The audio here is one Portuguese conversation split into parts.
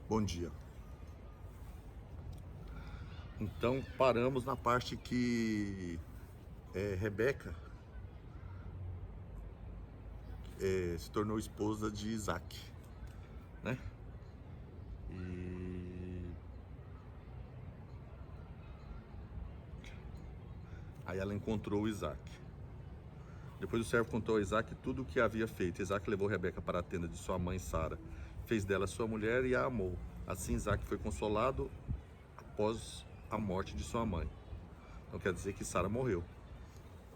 Bom dia. Então paramos na parte que Rebeca se tornou esposa de Isaac, né? E aí ela encontrou Isaac. Depois o servo contou a Isaac tudo o que havia feito. Isaac levou Rebeca para a tenda de sua mãe Sara, fez dela sua mulher e a amou. Assim Isaac foi consolado após a morte de sua mãe. Então quer dizer que Sara morreu.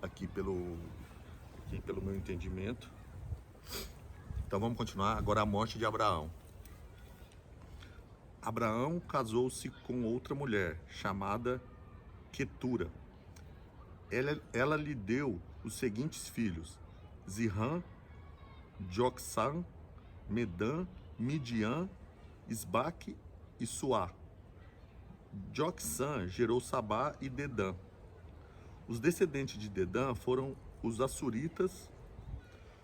Aqui pelo meu entendimento. Então vamos continuar. Agora a morte de Abraão. Abraão casou-se com outra mulher, chamada Quetura. Ela lhe deu os seguintes filhos: Zirã, Joksam, Medã, Midian, Isbaque e Suá. Joksam gerou Sabá e Dedã. Os descendentes de Dedã foram os Assuritas,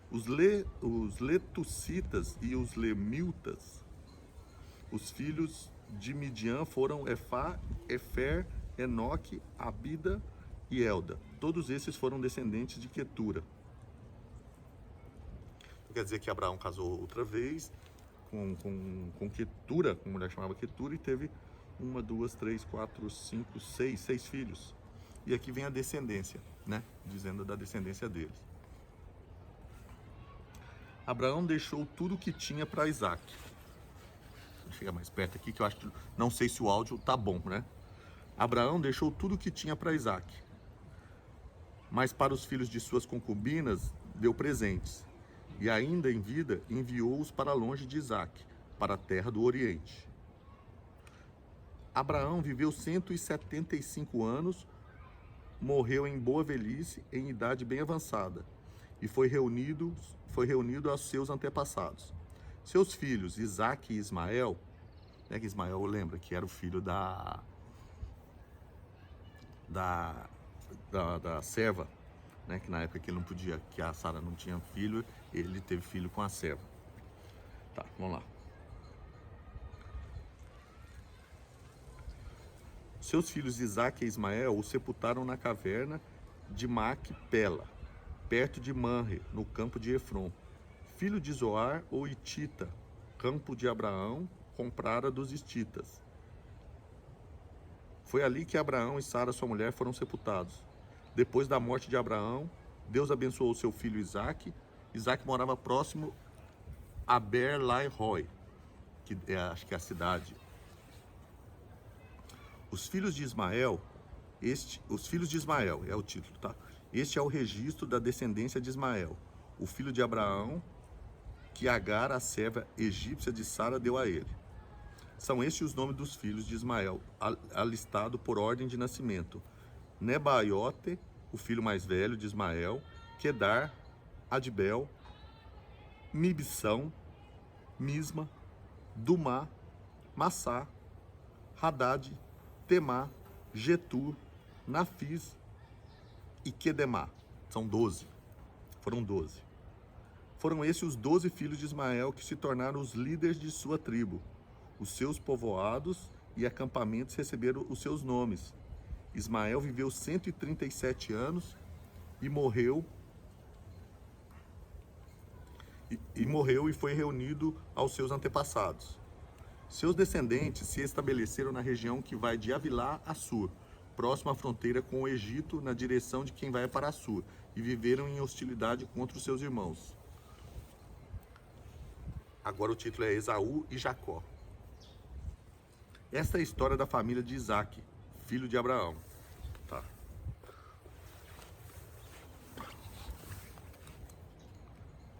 os Letucitas e os Lemiltas. Os filhos de Midian foram Efá, Efer, Enoque, Abida e Elda. Todos esses foram descendentes de Quetura. Quer dizer que Abraão casou outra vez com Quetura, com uma mulher chamada Quetura, e teve 1, 2, 3, 4, 5, 6 filhos. E aqui vem a descendência, né? Dizendo da descendência deles. Abraão deixou tudo o que tinha para Isaac. Vou chegar mais perto aqui que eu acho que não sei se o áudio tá bom, né? Abraão deixou tudo o que tinha para Isaac, mas para os filhos de suas concubinas deu presentes, e ainda em vida enviou-os para longe de Isaac, para a terra do Oriente. Abraão viveu 175 anos, morreu em boa velhice, em idade bem avançada, e foi reunido aos seus antepassados. Seus filhos, Isaque e Ismael, né, que Ismael lembra que era o filho da serva, né, que na época que ele não podia, que a Sara não tinha filho, ele teve filho com a serva. Tá, vamos lá. Seus filhos Isaque e Ismael o sepultaram na caverna de Macpela, perto de Manre, no campo de Efron, filho de Zoar ou Itita, campo de Abraão, comprara dos Ititas. Foi ali que Abraão e Sara, sua mulher, foram sepultados. Depois da morte de Abraão, Deus abençoou seu filho Isaque. Isaque morava próximo a Ber-lai-roi, que acho que é a cidade. Os filhos de Ismael é o título, tá? Este é o registro da descendência de Ismael, o filho de Abraão, que Agar, a serva egípcia de Sara, deu a ele. São estes os nomes dos filhos de Ismael, alistado por ordem de nascimento: Nebaiote, o filho mais velho de Ismael, Quedar, Adbel, Mibsão, Misma, Dumá, Massá, Hadad, Temá, Getur, Nafis e Quedemá. São 12. Foram 12. Foram esses os 12 filhos de Ismael que se tornaram os líderes de sua tribo. Os seus povoados e acampamentos receberam os seus nomes. Ismael viveu 137 anos e morreu e foi reunido aos seus antepassados. Seus descendentes se estabeleceram na região que vai de Avilá a Sur, próximo à fronteira com o Egito, na direção de quem vai para Assur, e viveram em hostilidade contra os seus irmãos. Agora o título é Esaú e Jacó. Esta é a história da família de Isaque, filho de Abraão. Tá.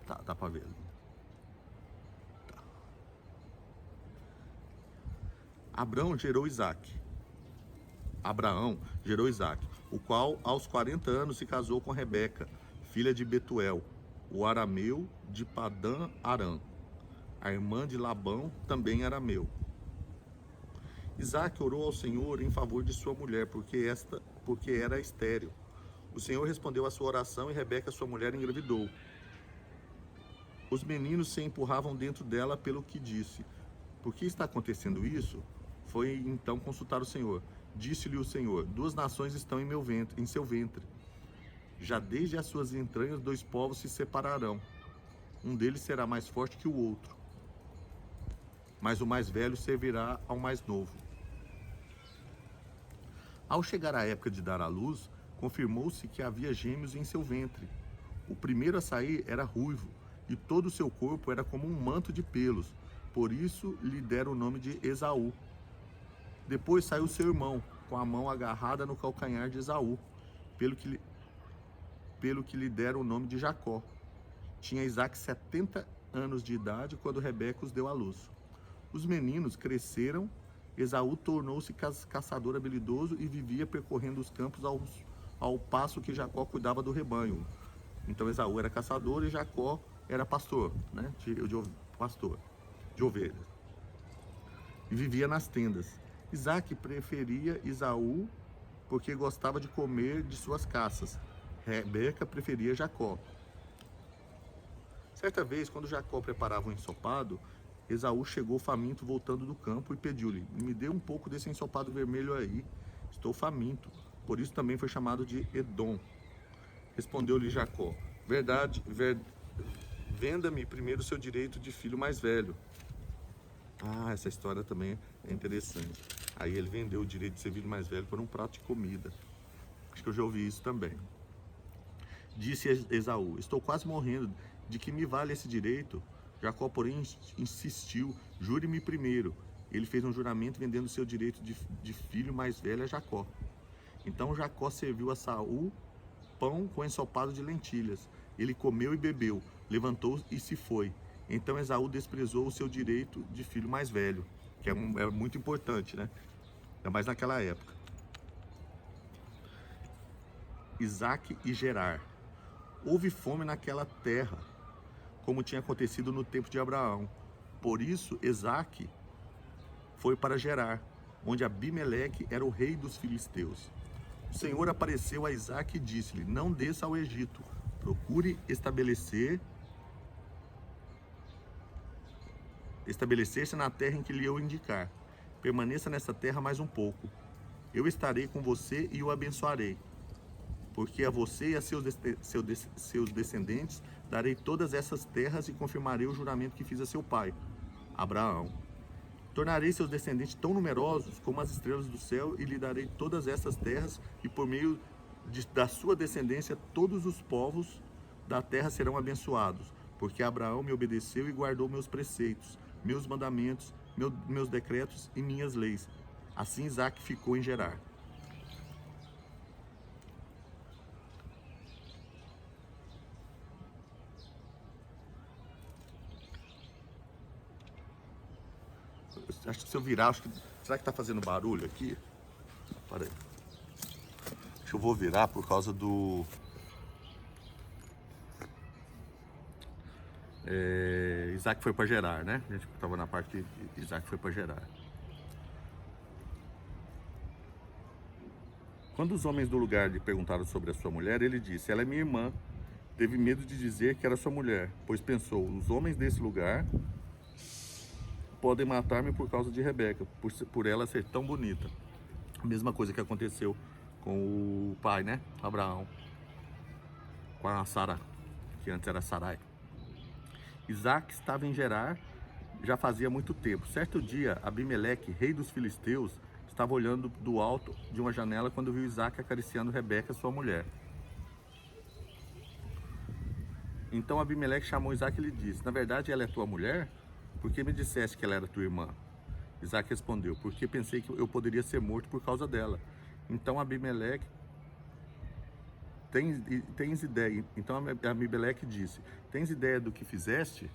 Tá, dá pra ver. Tá. Abraão gerou Isaque, o qual aos 40 anos se casou com Rebeca, filha de Betuel, o arameu de Padã Arã. A irmã de Labão também arameu. Isaque orou ao Senhor em favor de sua mulher, porque era estéril. O Senhor respondeu à sua oração e Rebeca, sua mulher, engravidou. Os meninos se empurravam dentro dela pelo que disse: Por que está acontecendo isso? Foi então consultar o Senhor. Disse-lhe o Senhor: duas nações estão em seu ventre. Já desde as suas entranhas, dois povos se separarão. Um deles será mais forte que o outro, mas o mais velho servirá ao mais novo. Ao chegar a época de dar à luz, confirmou-se que havia gêmeos em seu ventre. O primeiro a sair era ruivo, e todo o seu corpo era como um manto de pelos. Por isso lhe deram o nome de Esaú. Depois saiu seu irmão, com a mão agarrada no calcanhar de Esaú, pelo que lhe deram o nome de Jacó. Tinha Isaac 70 anos de idade quando Rebeca os deu à luz. Os meninos cresceram. Esaú tornou-se caçador habilidoso e vivia percorrendo os campos ao passo que Jacó cuidava do rebanho. Então Esaú era caçador e Jacó era pastor, né? Pastor de ovelhas. E vivia nas tendas. Isaac preferia Esaú porque gostava de comer de suas caças. Rebeca preferia Jacó. Certa vez, quando Jacó preparava um ensopado, Esaú chegou faminto voltando do campo e pediu-lhe: me dê um pouco desse ensopado vermelho aí, estou faminto. Por isso também foi chamado de Edom. Respondeu-lhe Jacó: venda-me primeiro o seu direito de filho mais velho. Ah, essa história também é interessante. Aí ele vendeu o direito de ser filho mais velho por um prato de comida. Acho que eu já ouvi isso também. Disse Esaú: estou quase morrendo, de que me vale esse direito? Jacó, porém, insistiu: jure-me primeiro. Ele fez um juramento vendendo seu direito de filho mais velho a Jacó. Então Jacó serviu a Esaú pão com ensopado de lentilhas. Ele comeu e bebeu, levantou e se foi. Então Esaú desprezou o seu direito de filho mais velho, que é muito importante, né? Ainda mais naquela época. Isaac e Gerar. Houve fome naquela terra, como tinha acontecido no tempo de Abraão. Por isso, Isaac foi para Gerar, onde Abimeleque era o rei dos filisteus. O Senhor apareceu a Isaac e disse-lhe: não desça ao Egito, procure estabelecer-se na terra em que lhe eu indicar. Permaneça nessa terra mais um pouco. Eu estarei com você e o abençoarei. Porque a você e a seus descendentes darei todas essas terras e confirmarei o juramento que fiz a seu pai, Abraão. Tornarei seus descendentes tão numerosos como as estrelas do céu e lhe darei todas essas terras, e por meio da sua descendência todos os povos da terra serão abençoados, porque Abraão me obedeceu e guardou meus preceitos, meus mandamentos, meus decretos e minhas leis. Assim Isaac ficou em Gerar. Acho que se eu virar, será que tá fazendo barulho aqui? Para aí. Acho que eu vou virar por causa do... Isaac foi para Gerar, né? A gente estava na parte que Isaac foi para Gerar. Quando os homens do lugar lhe perguntaram sobre a sua mulher, ele disse: ela é minha irmã. Teve medo de dizer que era sua mulher, pois pensou: os homens desse lugar podem matar-me por causa de Rebeca, por ela ser tão bonita. A mesma coisa que aconteceu com o pai, né? Abraão, com a Sara, que antes era Sarai. Isaac estava em Gerar já fazia muito tempo. Certo dia, Abimeleque, rei dos filisteus, estava olhando do alto de uma janela quando viu Isaac acariciando Rebeca, sua mulher. Então Abimeleque chamou Isaac e lhe disse: na verdade ela é tua mulher? Por que me disseste que ela era tua irmã? Isaac respondeu: porque pensei que eu poderia ser morto por causa dela. Então Abimeleque tens ideia? Então Abimeleque disse: tens ideia do que fizeste?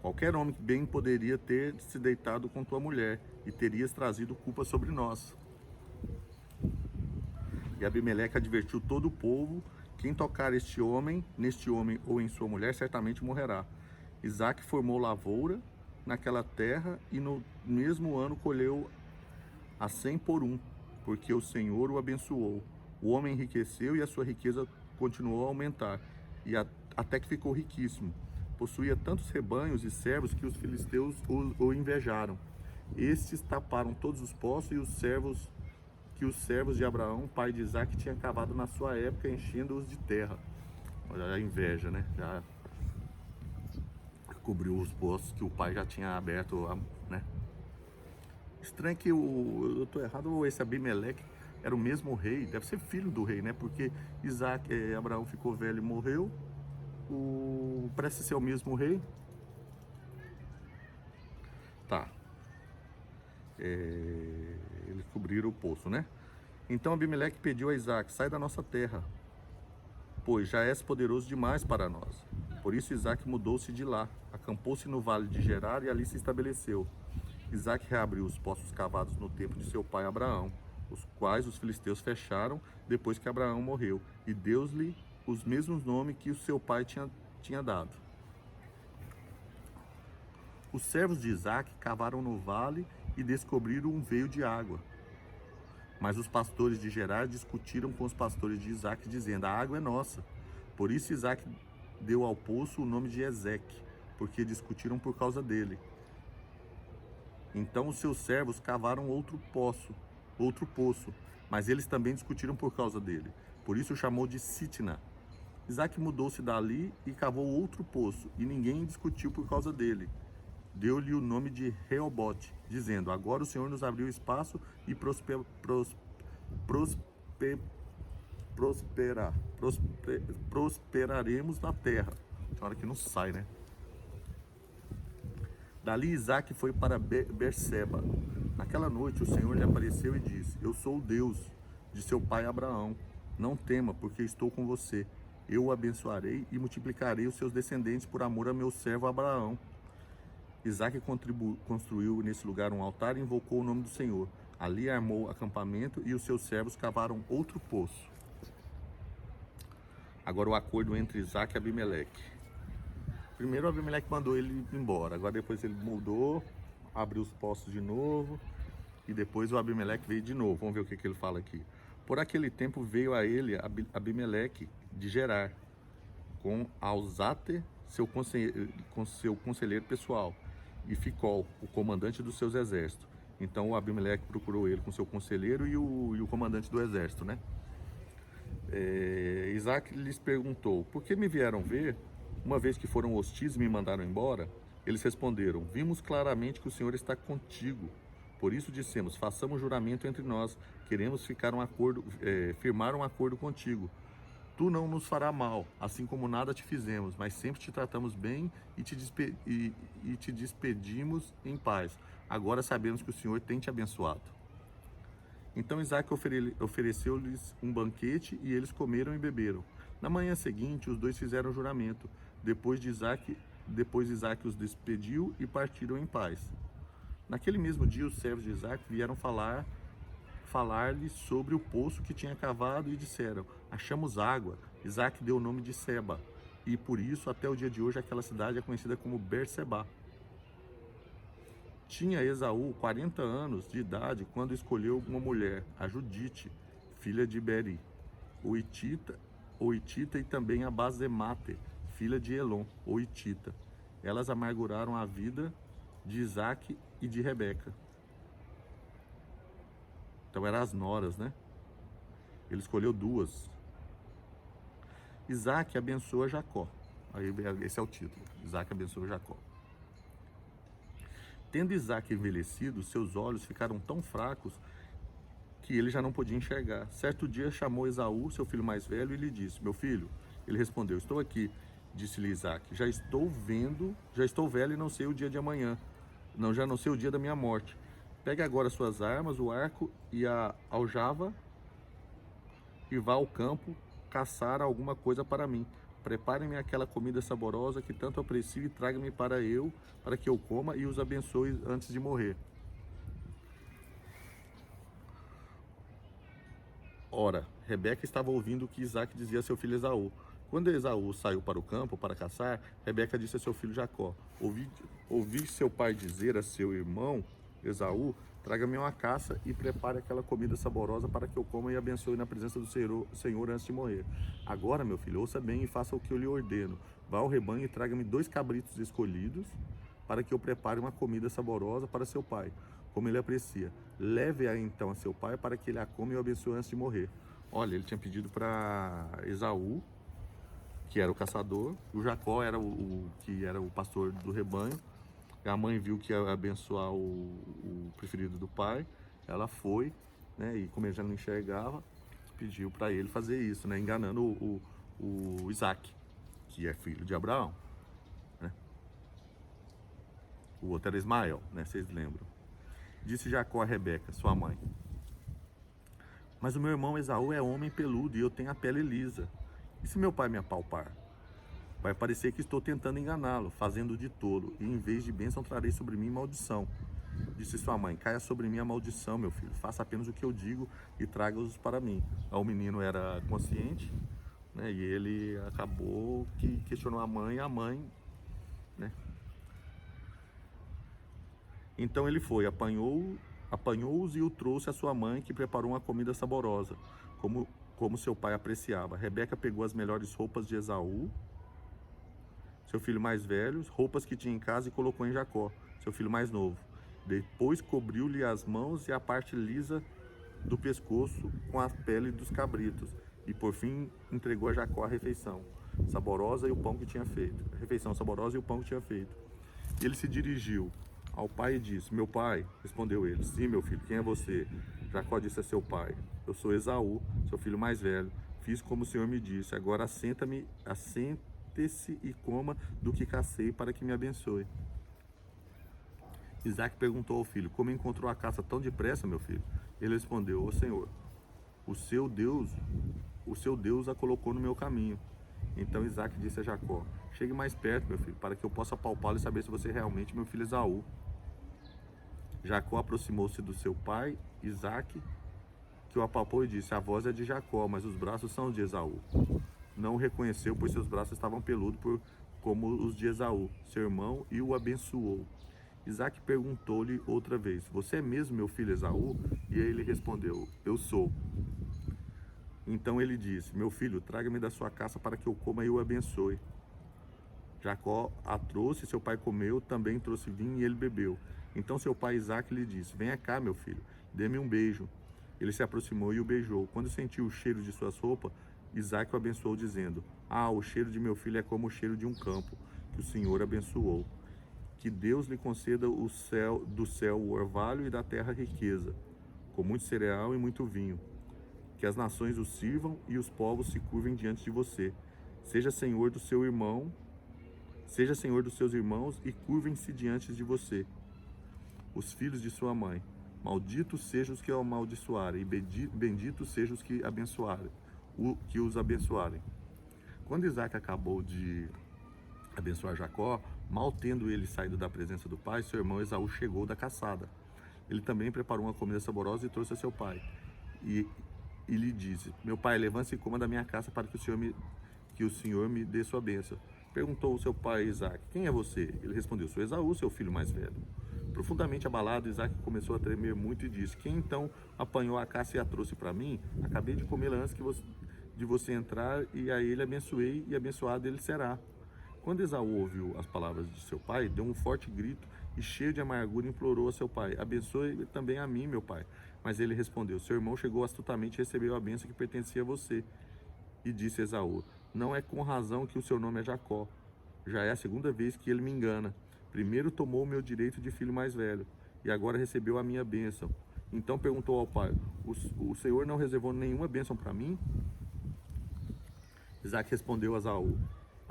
Qualquer homem bem poderia ter se deitado com tua mulher e terias trazido culpa sobre nós. E Abimeleque advertiu todo o povo: quem tocar neste homem ou em sua mulher, certamente morrerá. Isaac formou lavoura naquela terra e no mesmo ano colheu a 100 por 1, porque o Senhor o abençoou. O homem enriqueceu e a sua riqueza continuou a aumentar, até que ficou riquíssimo. Possuía tantos rebanhos e servos que os filisteus o invejaram. Estes taparam todos os poços e os servos de Abraão, pai de Isaque, tinha cavado na sua época, enchendo-os de terra. Olha a inveja, né? Já cobriu os poços que o pai já tinha aberto, né? Estranho que eu estou errado, ou esse Abimeleque era o mesmo rei, deve ser filho do rei, né? Porque Abraão ficou velho e morreu, parece ser o mesmo rei. Tá. Eles cobriram o poço, né? Então Abimeleque pediu a Isaque: sai da nossa terra, pois já és poderoso demais para nós. Por isso Isaque mudou-se de lá, acampou-se no vale de Gerar e ali se estabeleceu. Isaque reabriu os poços cavados no tempo de seu pai Abraão, os quais os filisteus fecharam depois que Abraão morreu, e deu-lhe os mesmos nomes que o seu pai tinha dado. Os servos de Isaque cavaram no vale e descobriram um veio de água. Mas os pastores de Gerar discutiram com os pastores de Isaque, dizendo: a água é nossa. Por isso Isaque deu ao poço o nome de Ezeque, porque discutiram por causa dele. Então os seus servos cavaram outro poço, mas eles também discutiram por causa dele. Por isso o chamou de Sitna. Isaque mudou-se dali e cavou outro poço, e ninguém discutiu por causa dele. Deu-lhe o nome de Reobote, dizendo: agora o Senhor nos abriu espaço e prosperaremos na terra. Tem hora que não sai, né? Dali Isaque foi para Berseba. Naquela noite o Senhor lhe apareceu e disse: eu sou o Deus de seu pai Abraão. Não tema, porque estou com você. Eu o abençoarei e multiplicarei os seus descendentes por amor a meu servo Abraão. Isaque construiu nesse lugar um altar e invocou o nome do Senhor. Ali armou acampamento e os seus servos cavaram outro poço. Agora o acordo entre Isaque e Abimeleque. Primeiro o Abimeleque mandou ele embora, agora depois ele mudou, abriu os poços de novo, e depois o Abimeleque veio de novo. Vamos ver o que ele fala aqui. Por aquele tempo veio a ele Abimeleque de Gerar, com Alzate, seu conselheiro pessoal, e Ficol, o comandante dos seus exércitos. Então o Abimeleque procurou ele com seu conselheiro e o comandante do exército, né? Isaque lhes perguntou: por que me vieram ver, uma vez que foram hostis e me mandaram embora? Eles responderam: vimos claramente que o Senhor está contigo. Por isso dissemos: façamos juramento entre nós, queremos firmar um acordo contigo. Tu não nos fará mal, assim como nada te fizemos, mas sempre te tratamos bem e te despedimos em paz. Agora sabemos que o Senhor tem te abençoado. Então Isaque ofereceu-lhes um banquete e eles comeram e beberam. Na manhã seguinte, os dois fizeram juramento. Depois Isaque os despediu e partiram em paz. Naquele mesmo dia, os servos de Isaque vieram falar-lhe sobre o poço que tinha cavado e disseram: achamos água. Isaque deu o nome de Seba, e por isso até o dia de hoje aquela cidade é conhecida como Berseba. Tinha Esaú 40 anos de idade quando escolheu uma mulher, a Judite, filha de Beri, o Hitita, e também a Bazemate, filha de Elon, o Hitita. Elas amarguraram a vida de Isaque e de Rebeca. Então eram as noras, né? Ele escolheu duas. Isaque abençoa Jacó. Aí, esse é o título. Isaque abençoa Jacó. Tendo Isaque envelhecido, seus olhos ficaram tão fracos que ele já não podia enxergar. Certo dia chamou Esaú, seu filho mais velho, e lhe disse: meu filho. Ele respondeu: estou aqui. Disse-lhe Isaque: já estou velho e não sei o dia de amanhã. Já não sei o dia da minha morte. Pegue agora suas armas, o arco e a aljava, e vá ao campo caçar alguma coisa para mim. Prepare-me aquela comida saborosa que tanto aprecio e traga-me para que eu coma e os abençoe antes de morrer. Ora, Rebeca estava ouvindo o que Isaque dizia a seu filho Esaú. Quando Esaú saiu para o campo para caçar, Rebeca disse a seu filho Jacó: ouvi seu pai dizer a seu irmão Esaú, traga-me uma caça e prepare aquela comida saborosa para que eu coma e abençoe na presença do Senhor antes de morrer. Agora, meu filho, ouça bem e faça o que eu lhe ordeno. Vá ao rebanho e traga-me 2 cabritos escolhidos para que eu prepare uma comida saborosa para seu pai, como ele aprecia. Leve-a então a seu pai para que ele a coma e o abençoe antes de morrer. Olha, ele tinha pedido para Esaú, que era o caçador, o Jacó era que era o pastor do rebanho. A mãe viu que ia abençoar o preferido do pai, ela foi, né, e como ele já não enxergava, pediu para ele fazer isso, né, enganando o Isaac, que é filho de Abraão, né? O outro era Ismael, né, vocês lembram. Disse Jacó a Rebeca, sua mãe: mas o meu irmão Esaú é homem peludo e eu tenho a pele lisa. E se meu pai me apalpar? Vai parecer que estou tentando enganá-lo, fazendo de tolo, e em vez de bênção trarei sobre mim maldição. Disse sua mãe: caia sobre mim a maldição, meu filho, faça apenas o que eu digo e traga-os para mim. O menino era consciente, né, e ele acabou que questionou a mãe, né? Então ele foi, apanhou-os e o trouxe à sua mãe, que preparou uma comida saborosa, como seu pai apreciava. Rebeca pegou as melhores roupas de Esaú, seu filho mais velho, roupas que tinha em casa, e colocou em Jacó, seu filho mais novo. Depois cobriu-lhe as mãos e a parte lisa do pescoço com a pele dos cabritos, e por fim entregou a Jacó a refeição saborosa e o pão que tinha feito. E ele se dirigiu ao pai e disse: meu pai. Respondeu ele: sim, meu filho, quem é você? Jacó disse a seu pai: eu sou Esaú, seu filho mais velho. Fiz como o Senhor me disse. Agora assente-se e coma do que cacei, para que me abençoe. Isaac perguntou ao filho: como encontrou a caça tão depressa, meu filho? Ele respondeu: ó Senhor, o seu Deus a colocou no meu caminho. Então Isaac disse a Jacó: chegue mais perto, meu filho, para que eu possa apalpá-lo e saber se você é realmente meu filho Esaú. Jacó aproximou-se do seu pai Isaac, que o apalpou e disse: a voz é de Jacó, mas os braços são de Esaú. Não o reconheceu, pois seus braços estavam peludos como os de Esaú, seu irmão, e o abençoou. Isaac perguntou-lhe outra vez: você é mesmo meu filho Esaú? E ele respondeu: eu sou. Então ele disse: meu filho, traga-me da sua caça para que eu coma e o abençoe. Jacó a trouxe, seu pai comeu, também trouxe vinho e ele bebeu. Então seu pai Isaac lhe disse: venha cá, meu filho, dê-me um beijo. Ele se aproximou e o beijou. Quando sentiu o cheiro de suas roupas, Isaac o abençoou, dizendo: ah, o cheiro de meu filho é como o cheiro de um campo, que o Senhor abençoou. Que Deus lhe conceda do céu o orvalho e da terra a riqueza, com muito cereal e muito vinho. Que as nações o sirvam e os povos se curvem diante de você. Seja senhor dos seus irmãos e curvem-se diante de você. Os filhos de sua mãe, malditos sejam os que o amaldiçoarem, e benditos sejam os que os abençoarem. Quando Isaac acabou de abençoar Jacó, mal tendo ele saído da presença do pai, seu irmão Esaú chegou da caçada. Ele também preparou uma comida saborosa e trouxe a seu pai. E lhe disse: meu pai, levante-se e coma da minha caça, para que o Senhor me dê sua bênção. Perguntou o seu pai Isaac: quem é você? Ele respondeu: sou Esaú, seu filho mais velho. Profundamente abalado, Isaac começou a tremer muito e disse: quem então apanhou a caça e a trouxe para mim? Acabei de comê-la antes de você entrar, e a ele abençoei, e abençoado ele será. Quando Esaú ouviu as palavras de seu pai, deu um forte grito e, cheio de amargura, implorou a seu pai: abençoe também a mim, meu pai. Mas ele respondeu: seu irmão chegou astutamente e recebeu a bênção que pertencia a você. E disse Esaú: não é com razão que o seu nome é Jacó. Já é a segunda vez que ele me engana. Primeiro tomou o meu direito de filho mais velho, e agora recebeu a minha bênção. Então perguntou ao pai: o Senhor não reservou nenhuma bênção para mim? Isaac respondeu a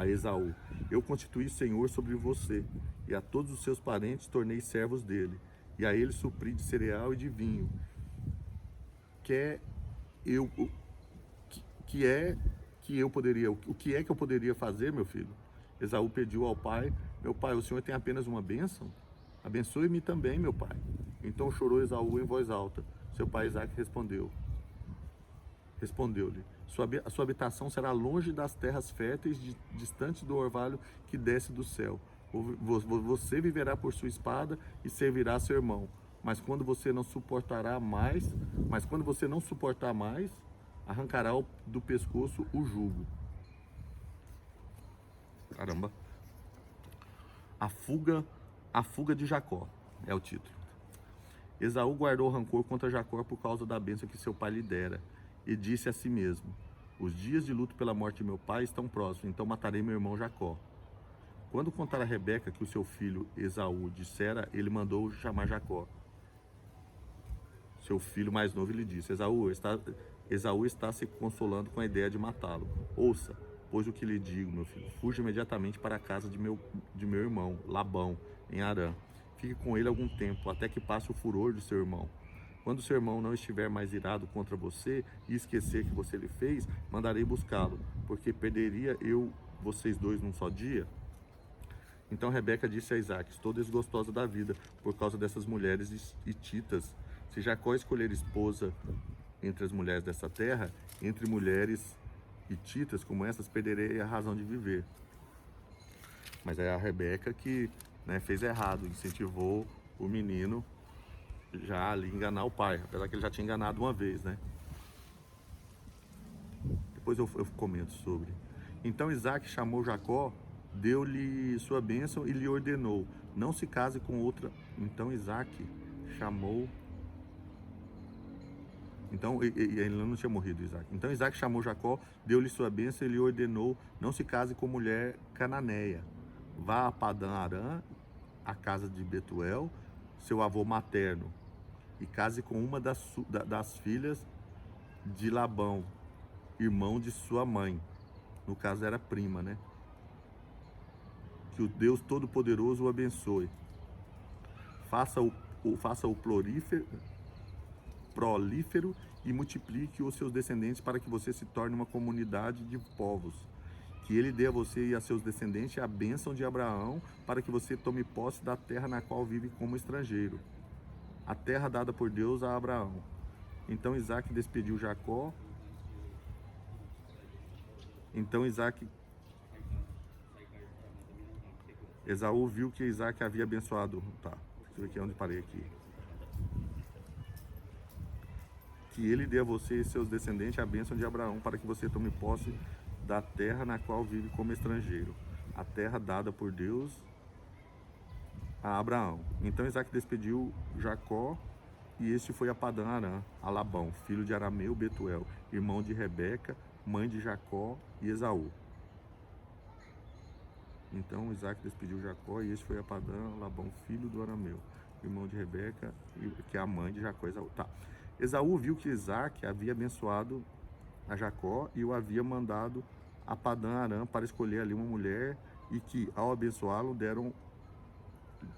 Esaú: eu constituí senhor sobre você, e a todos os seus parentes tornei servos dele, e a ele supri de cereal e de vinho. O que é que eu poderia fazer, meu filho? Esaú pediu ao pai: meu pai, o senhor tem apenas uma bênção? Abençoe-me também, meu pai. Então chorou Esaú em voz alta. Seu pai Isaac respondeu-lhe: a sua habitação será longe das terras férteis, distante do orvalho que desce do céu. Você viverá por sua espada e servirá seu irmão. mas quando você não suportar mais, arrancará do pescoço o jugo. Caramba. A fuga de Jacó é o título. Esaú guardou rancor contra Jacó por causa da bênção que seu pai lhe dera, e disse a si mesmo: os dias de luto pela morte de meu pai estão próximos, então matarei meu irmão Jacó. Quando contaram a Rebeca que o seu filho Esaú dissera, ele mandou chamar Jacó, seu filho mais novo, e lhe disse: Esaú está se consolando com a ideia de matá-lo. Ouça, pois o que lhe digo, meu filho, fuja imediatamente para a casa de meu irmão, Labão, em Harã. Fique com ele algum tempo, até que passe o furor de seu irmão. Quando seu irmão não estiver mais irado contra você e esquecer que você lhe fez, mandarei buscá-lo, porque perderia eu vocês dois num só dia? Então Rebeca disse a Isaque: estou desgostosa da vida por causa dessas mulheres hititas. Se Jacó escolher esposa entre as mulheres dessa terra, entre mulheres hititas como essas, perderei a razão de viver. Mas é a Rebeca que, né, fez errado, incentivou o menino já ali enganar o pai, apesar que ele já tinha enganado uma vez, né? Depois eu comento sobre. Então Isaque chamou Jacó, deu-lhe sua bênção e lhe ordenou: não se case com outra. Então Isaque chamou... e ele não tinha morrido, Isaque. Então Isaque chamou Jacó, deu-lhe sua bênção e lhe ordenou: não se case com mulher cananeia. Vá a Padã Arã, a casa de Betuel, seu avô materno, e case com uma das filhas de Labão, irmão de sua mãe. No caso era prima, né? Que o Deus Todo-Poderoso o abençoe. Faça-o prolífero e multiplique os seus descendentes para que você se torne uma comunidade de povos. Que ele dê a você e a seus descendentes a bênção de Abraão, para que você tome posse da terra na qual vive como estrangeiro, a terra dada por Deus a Abraão. Então Isaque despediu Jacó. Esaú viu que Isaque havia abençoado. Tá, deixa eu ver aqui onde parei aqui. Que ele dê a você e seus descendentes a bênção de Abraão, para que você tome posse da terra na qual vive como estrangeiro, a terra dada por Deus a Abraão. Então Isaque despediu Jacó, e este foi a Padã Arã, a Labão, filho de Arameu Betuel, irmão de Rebeca, mãe de Jacó e Esaú. Então Isaque despediu Jacó, e este foi a Padã, Labão, filho do Arameu, irmão de Rebeca, que é a mãe de Jacó e Esaú. Tá. Esaú viu que Isaque havia abençoado a Jacó e o havia mandado a Padã Arã para escolher ali uma mulher, e que, ao abençoá-lo,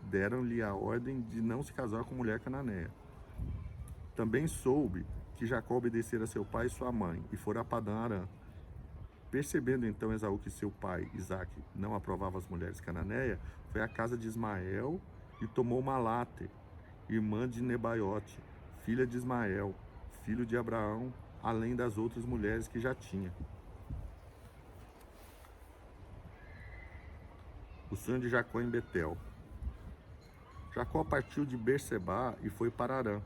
deram-lhe a ordem de não se casar com mulher cananeia. Também soube que Jacó obedecera a seu pai e sua mãe, e fora a Padã Arã. Percebendo então Esaú que seu pai, Isaque, não aprovava as mulheres cananeias, foi à casa de Ismael e tomou Malate, irmã de Nebaiote, filha de Ismael, filho de Abraão, além das outras mulheres que já tinha. O sonho de Jacó em Betel. Jacó partiu de Berseba e foi para Harã.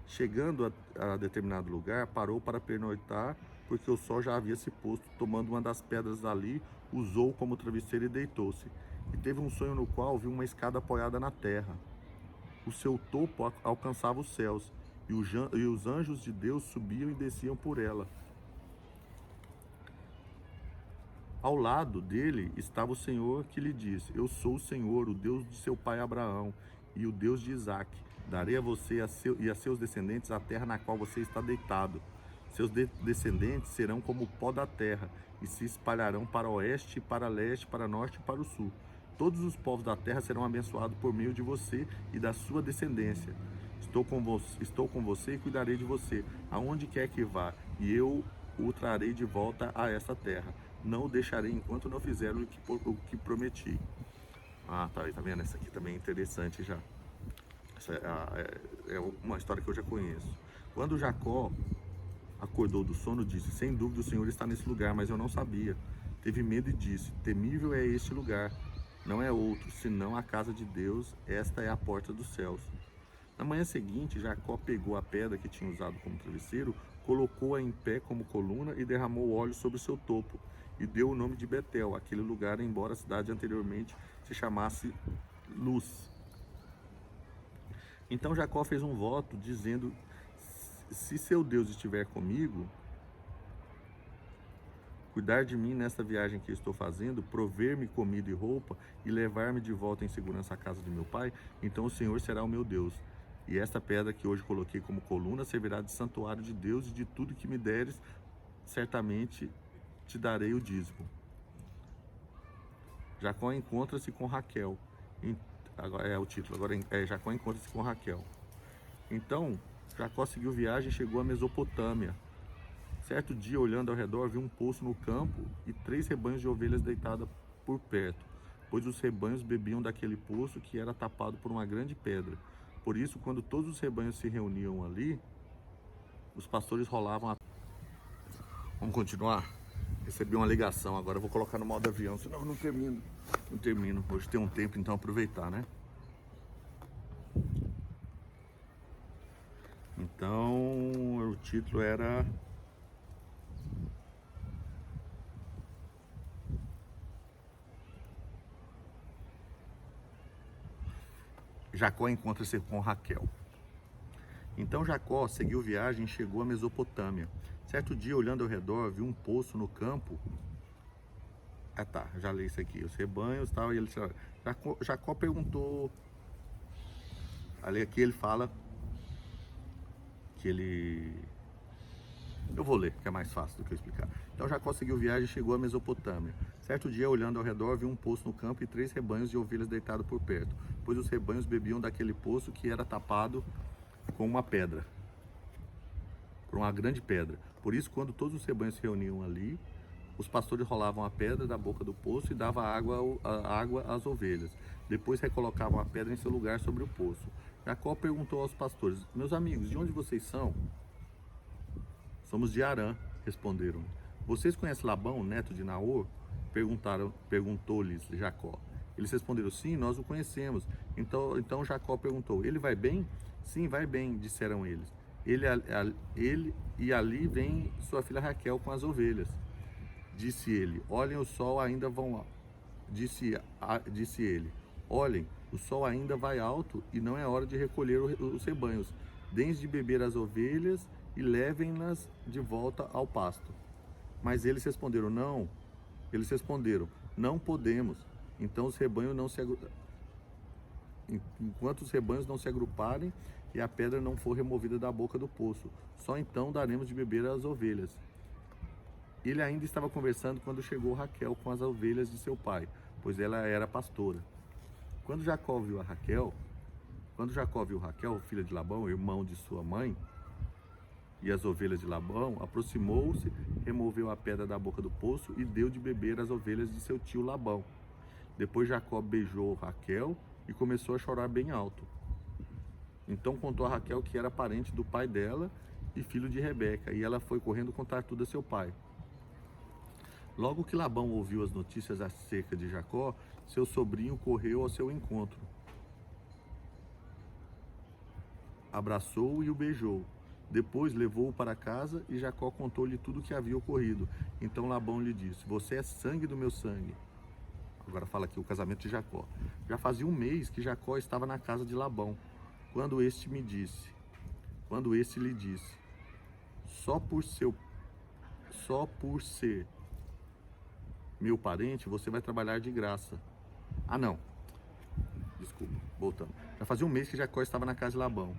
Chegando a determinado lugar, parou para pernoitar, porque o sol já havia se posto. Tomando uma das pedras ali, usou como travesseiro e deitou-se. E teve um sonho no qual viu uma escada apoiada na terra. O seu topo alcançava os céus, e os anjos de Deus subiam e desciam por ela. Ao lado dele estava o Senhor, que lhe disse: eu sou o Senhor, o Deus de seu pai Abraão e o Deus de Isaque. Darei a você e a seus descendentes a terra na qual você está deitado. Seus descendentes serão como o pó da terra, e se espalharão para o oeste, para leste, para norte e para o sul. Todos os povos da terra serão abençoados por meio de você e da sua descendência. Estou com você e cuidarei de você, aonde quer que vá, e eu o trarei de volta a essa terra. Não o deixarei enquanto não fizer o que prometi. Ah, tá vendo? Essa aqui também é interessante já. Essa é uma história que eu já conheço. Quando Jacó acordou do sono, disse: sem dúvida o Senhor está nesse lugar, mas eu não sabia. Teve medo e disse: temível é este lugar, não é outro, senão a casa de Deus, esta é a porta dos céus. Na manhã seguinte, Jacó pegou a pedra que tinha usado como travesseiro, colocou-a em pé como coluna e derramou óleo sobre o seu topo, e deu o nome de Betel, aquele lugar, embora a cidade anteriormente se chamasse Luz. Então Jacó fez um voto dizendo: se seu Deus estiver comigo, cuidar de mim nesta viagem que estou fazendo, prover-me comida e roupa e levar-me de volta em segurança à casa de meu pai, então o Senhor será o meu Deus. E esta pedra que hoje coloquei como coluna servirá de santuário de Deus, e de tudo que me deres, certamente te darei o dízimo. Jacó encontra-se com Raquel. Agora é o título, agora Jacó encontra-se com Raquel. Então, Jacó seguiu viagem e chegou à Mesopotâmia. Certo dia, olhando ao redor, viu um poço no campo e 3 rebanhos de ovelhas deitadas por perto, pois os rebanhos bebiam daquele poço que era tapado por uma grande pedra. Por isso, quando todos os rebanhos se reuniam ali, os pastores rolavam a... Vamos continuar? Recebi uma ligação agora, eu vou colocar no modo avião, senão eu não termino. Não termino. Hoje tem um tempo, então aproveitar, né? Então, o título era... Jacó encontra-se com Raquel. Então Jacó seguiu viagem e chegou à Mesopotâmia. Certo dia, olhando ao redor, viu um poço no campo. Já li isso aqui. Os rebanhos, tal, e ele... Jacó perguntou... Ali aqui ele fala que ele... Eu vou ler, que é mais fácil do que eu explicar. Então Jacó seguiu viagem e chegou à Mesopotâmia. Certo dia, olhando ao redor, viu um poço no campo e 3 rebanhos de ovelhas deitados por perto, pois os rebanhos bebiam daquele poço que era tapado com uma pedra, por uma grande pedra. Por isso, quando todos os rebanhos se reuniam ali, os pastores rolavam a pedra da boca do poço e davam água às ovelhas. Depois recolocavam a pedra em seu lugar sobre o poço. Jacó perguntou aos pastores: meus amigos, de onde vocês são? Somos de Harã, responderam. Vocês conhecem Labão, neto de Naor? Perguntou-lhes Jacó. Eles responderam: sim, nós o conhecemos. Então Jacó perguntou: ele vai bem? Sim, vai bem, disseram eles. Ele e ali vem sua filha Raquel com as ovelhas. Disse ele: olhem, o sol ainda vão. Disse ele: olhem, o sol ainda vai alto e não é hora de recolher os rebanhos. Deem-lhes de beber as ovelhas e levem-nas de volta ao pasto. Mas eles responderam: não. Eles responderam: não podemos. Então enquanto os rebanhos não se agruparem e a pedra não for removida da boca do poço, só então daremos de beber às ovelhas. Ele ainda estava conversando quando chegou Raquel com as ovelhas de seu pai, pois ela era pastora. Quando Jacó viu Raquel, filha de Labão, irmão de sua mãe, e as ovelhas de Labão, aproximou-se, removeu a pedra da boca do poço e deu de beber às ovelhas de seu tio Labão. Depois Jacó beijou Raquel e começou a chorar bem alto. Então contou a Raquel que era parente do pai dela e filho de Rebeca, e ela foi correndo contar tudo a seu pai. Logo que Labão ouviu as notícias acerca de Jacó, seu sobrinho correu ao seu encontro, abraçou-o e o beijou. Depois levou-o para casa e Jacó contou-lhe tudo o que havia ocorrido. Então Labão lhe disse: você é sangue do meu sangue. Agora fala aqui o casamento de Jacó. Já fazia um mês que Jacó estava na casa de Labão, quando este lhe disse: só por ser meu parente, você vai trabalhar de graça. Desculpa, voltando. Já fazia um mês que Jacó estava na casa de Labão,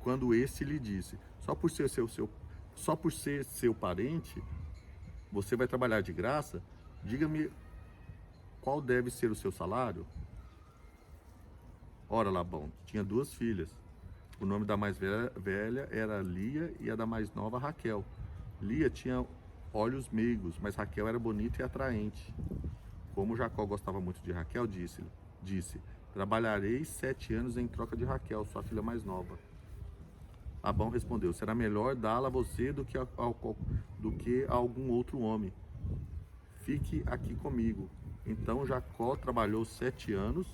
quando este lhe disse: só por ser seu parente, você vai trabalhar de graça? Diga-me qual deve ser o seu salário? Ora, Labão tinha 2 filhas. O nome da mais velha era Lia e a da mais nova Raquel. Lia tinha olhos meigos, mas Raquel era bonita e atraente. Como Jacó gostava muito de Raquel, disse: trabalharei 7 anos em troca de Raquel, sua filha mais nova. Labão respondeu: será melhor dá-la a você do que a algum outro homem. Fique aqui comigo. Então Jacó trabalhou 7 anos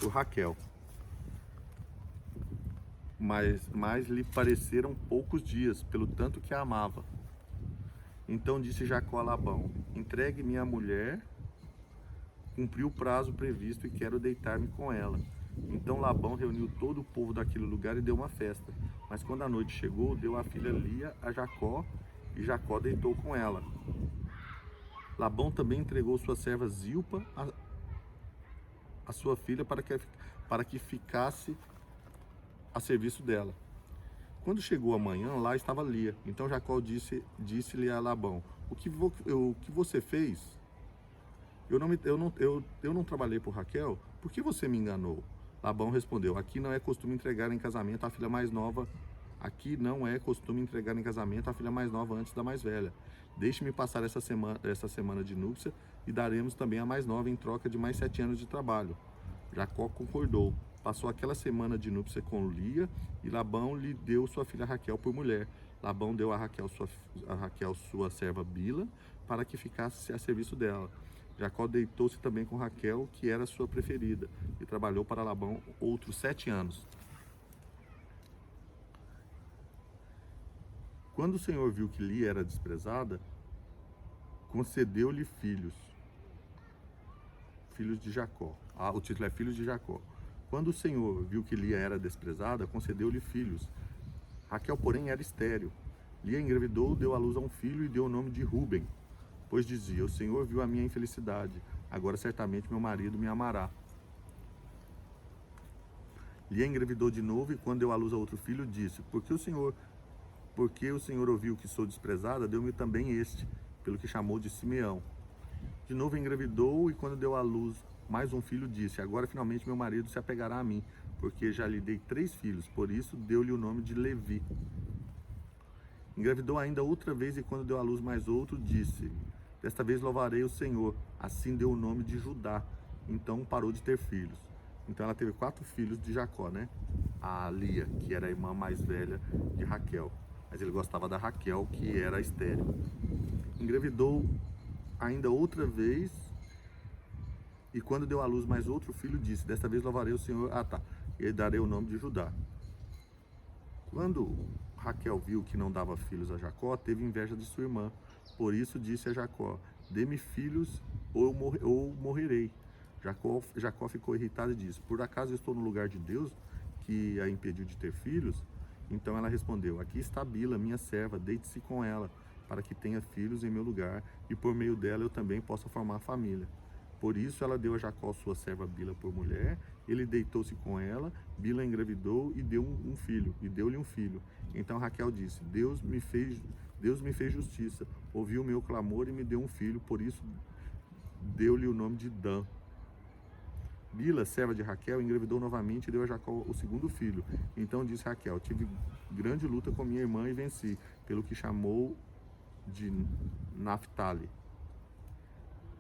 por Raquel. Mas lhe pareceram poucos dias, pelo tanto que a amava. Então disse Jacó a Labão: entregue minha mulher, cumpri o prazo previsto e quero deitar-me com ela. Então Labão reuniu todo o povo daquele lugar e deu uma festa. Mas quando a noite chegou, deu a filha Lia a Jacó, e Jacó deitou com ela. Labão também entregou sua serva Zilpa a sua filha para que ficasse a serviço dela. Quando chegou a manhã, lá estava Lia. Então Jacó disse-lhe a Labão: o que você fez? Eu não trabalhei por Raquel? Por que você me enganou? Labão respondeu: aqui não é costume entregar em casamento a filha mais nova. Aqui não é costume entregar em casamento a filha mais nova antes da mais velha. Deixe-me passar essa semana de núpcia e daremos também a mais nova em troca de mais 7 anos de trabalho. Jacó concordou. Passou aquela semana de núpcia com Lia e Labão lhe deu sua filha Raquel por mulher. Labão deu a Raquel sua serva Bila para que ficasse a serviço dela. Jacó deitou-se também com Raquel, que era sua preferida, e trabalhou para Labão outros 7 anos. Quando o Senhor viu que Lia era desprezada, concedeu-lhe filhos de Jacó. O título é Filhos de Jacó. Quando o Senhor viu que Lia era desprezada, concedeu-lhe filhos. Raquel, porém, era estéril. Lia engravidou, deu à luz a um filho e deu o nome de Ruben, pois dizia: o Senhor viu a minha infelicidade, agora certamente meu marido me amará. Lia engravidou de novo e quando deu à luz a outro filho, disse: porque o Senhor ouviu que sou desprezada, deu-me também este, pelo que chamou de Simeão. De novo engravidou e quando deu à luz mais um filho, disse: agora finalmente meu marido se apegará a mim, porque já lhe dei 3 filhos, por isso deu-lhe o nome de Levi. Engravidou ainda outra vez e quando deu à luz mais outro, disse: desta vez louvarei o Senhor. Assim deu o nome de Judá. Então parou de ter filhos. Então ela teve 4 filhos de Jacó, né? A Lia, que era a irmã mais velha de Raquel. Mas ele gostava da Raquel, que era estéril. Engravidou ainda outra vez e quando deu à luz mais outro filho, disse: desta vez louvarei o Senhor, e darei o nome de Judá. Quando Raquel viu que não dava filhos a Jacó, teve inveja de sua irmã. Por isso disse a Jacó: dê-me filhos ou morrerei. Jacó ficou irritado e disse: por acaso eu estou no lugar de Deus, que a impediu de ter filhos? Então ela respondeu: aqui está Bila, minha serva, deite-se com ela, para que tenha filhos em meu lugar, e por meio dela eu também possa formar família. Por isso ela deu a Jacó sua serva Bila por mulher, ele deitou-se com ela, Bila engravidou e deu-lhe um filho. Então Raquel disse: Deus me fez justiça, ouviu o meu clamor e me deu um filho, por isso deu-lhe o nome de Dan. Bila, serva de Raquel, engravidou novamente e deu a Jacó o segundo filho. Então disse Raquel: tive grande luta com minha irmã e venci, pelo que chamou de Naphtali.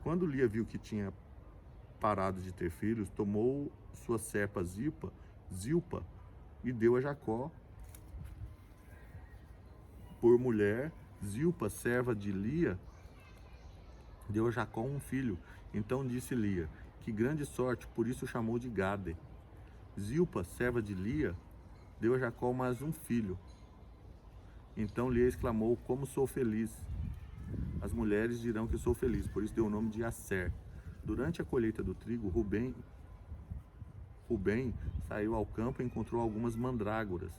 Quando Lia viu que tinha parado de ter filhos, tomou sua serpa Zilpa e deu a Jacó por mulher. Zilpa, serva de Lia, deu a Jacó um filho. Então disse Lia: que grande sorte, por isso chamou de Gade. Zilpa, serva de Lia, deu a Jacó mais um filho. Então Lia exclamou: como sou feliz! As mulheres dirão que sou feliz, por isso deu o nome de Aser. Durante a colheita do trigo, Rubem saiu ao campo e encontrou algumas mandrágoras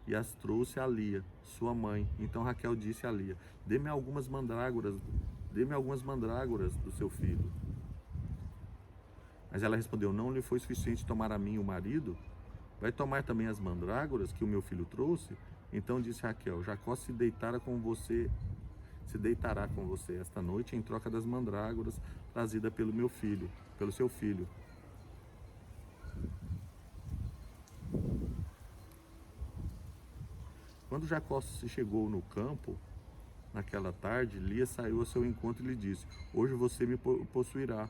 e as trouxe a Lia, sua mãe. Então Raquel disse a Lia: dê-me algumas mandrágoras do seu filho. Mas ela respondeu: não lhe foi suficiente tomar a mim o marido? Vai tomar também as mandrágoras que o meu filho trouxe? Então disse Raquel: Jacó se deitará com você esta noite em troca das mandrágoras trazidas pelo seu filho. Quando Jacó se chegou no campo, naquela tarde, Lia saiu ao seu encontro e lhe disse: hoje você me possuirá,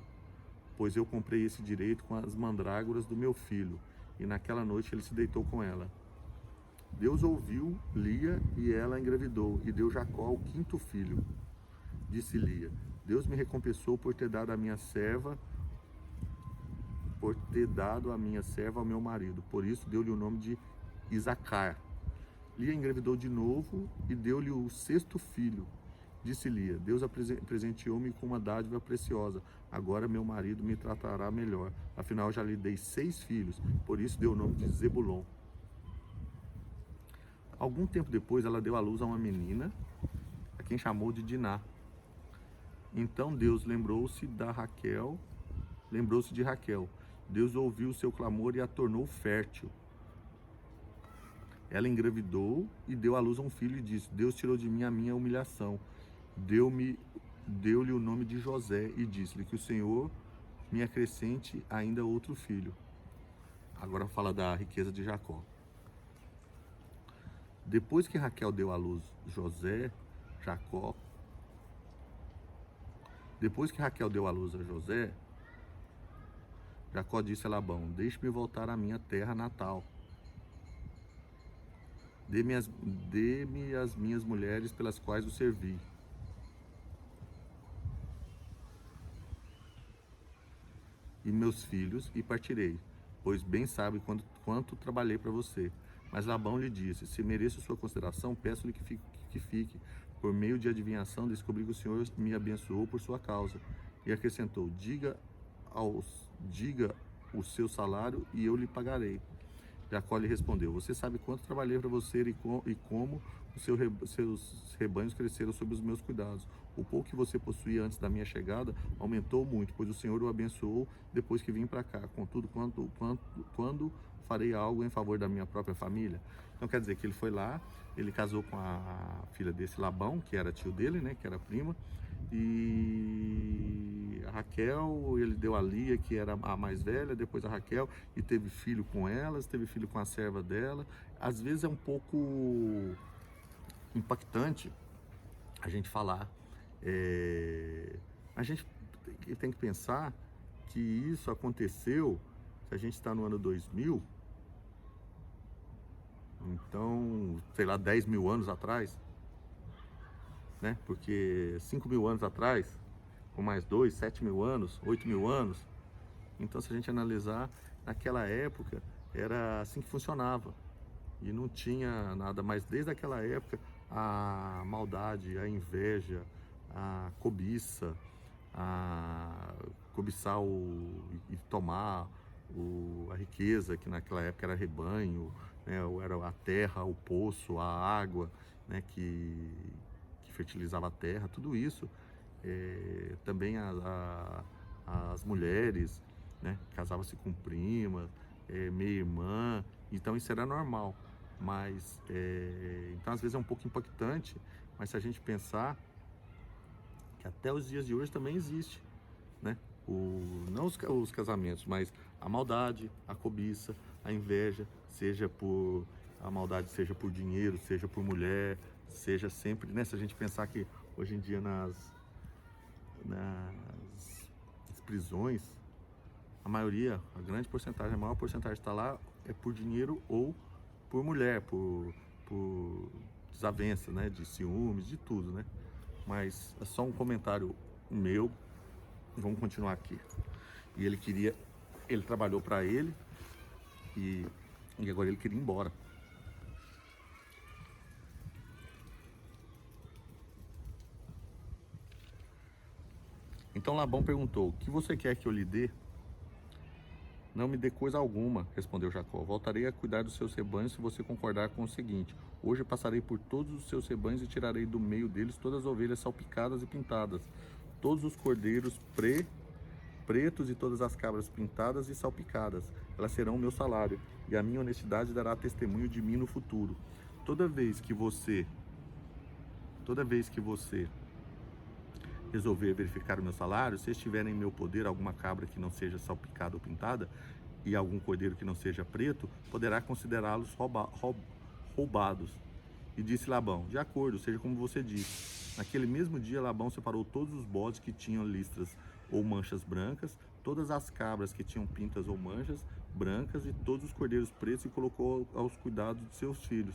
pois eu comprei esse direito com as mandrágoras do meu filho. E naquela noite ele se deitou com ela. Deus ouviu Lia e ela engravidou e deu Jacó o 5º filho. Disse Lia: Deus me recompensou por ter dado a minha serva por ter dado a minha serva ao meu marido. Por isso deu-lhe o nome de Isacar. Lia engravidou de novo e deu-lhe o sexto filho. Disse Lia: Deus presenteou-me com uma dádiva preciosa. Agora meu marido me tratará melhor. Afinal, já lhe dei 6 filhos. Por isso deu o nome de Zebulon. Algum tempo depois, ela deu à luz a uma menina, a quem chamou de Diná. Então Deus lembrou-se de Raquel. Deus ouviu o seu clamor e a tornou fértil. Ela engravidou e deu à luz a um filho e disse: Deus tirou de mim a minha humilhação. Deu-lhe o nome de José e disse-lhe que o Senhor me acrescente ainda outro filho. Agora fala da riqueza de Jacó. Depois que Raquel deu à luz Depois que Raquel deu à luz a José, Jacó disse a Labão: Deixe-me voltar à minha terra natal. Dê-me as minhas mulheres pelas quais o servi. E meus filhos, e partirei, pois bem sabe quanto trabalhei para você. Mas Labão lhe disse: Se mereço sua consideração, peço-lhe que fique. Por meio de adivinhação, descobri que o Senhor me abençoou por sua causa. E acrescentou: Diga o seu salário e eu lhe pagarei. Jacó lhe respondeu: Você sabe quanto trabalhei para você e como seus rebanhos cresceram sob os meus cuidados. O pouco que você possuía antes da minha chegada aumentou muito, pois o Senhor o abençoou depois que vim para cá. Contudo, quando farei algo em favor da minha própria família? Então quer dizer que ele foi lá, ele casou com a filha desse Labão, que era tio dele, né, que era prima, e a Raquel, ele deu a Lia, que era a mais velha, depois a Raquel, e teve filho com elas, teve filho com a serva dela. Às vezes é um pouco impactante a gente falar. A gente tem que pensar que isso aconteceu, se a gente está no ano 2000, então, sei lá, 10 mil anos atrás, né? Porque 5 mil anos atrás, com mais 2, 7 mil anos, 8 mil anos. Então, se a gente analisar, naquela época, era assim que funcionava. E não tinha nada, mas desde aquela época, a maldade, a inveja, a cobiça, a cobiçar e tomar a riqueza, que naquela época era rebanho, né, ou era a terra, o poço, a água, né, que fertilizava a terra, tudo isso. Também as mulheres, né, casavam-se com primas, meia-irmã, então isso era normal. Mas, então às vezes é um pouco impactante, mas se a gente pensar que até os dias de hoje também existe, né? Não os casamentos, mas a maldade, a cobiça, a inveja, a maldade seja por dinheiro, seja por mulher, seja sempre, né? Se a gente pensar que hoje em dia nas prisões, a maioria, a grande porcentagem, a maior porcentagem está lá é por dinheiro ou por mulher, por desavença, né? De ciúmes, de tudo, né? Mas é só um comentário meu. Vamos continuar aqui. E ele trabalhou para ele e agora ele queria ir embora. Então Labão perguntou: O que você quer que eu lhe dê? Não me dê coisa alguma, respondeu Jacó. Voltarei a cuidar dos seus rebanhos se você concordar com o seguinte: hoje passarei por todos os seus rebanhos e tirarei do meio deles todas as ovelhas salpicadas e pintadas, todos os cordeiros pretos e todas as cabras pintadas e salpicadas. Elas serão o meu salário, e a minha honestidade dará testemunho de mim no futuro. Toda vez que você resolver verificar o meu salário, se estiver em meu poder alguma cabra que não seja salpicada ou pintada, e algum cordeiro que não seja preto, poderá considerá-los roubados. E disse Labão: de acordo, seja como você disse. Naquele mesmo dia, Labão separou todos os bodes que tinham listras ou manchas brancas, todas as cabras que tinham pintas ou manchas brancas e todos os cordeiros pretos e colocou aos cuidados de seus filhos.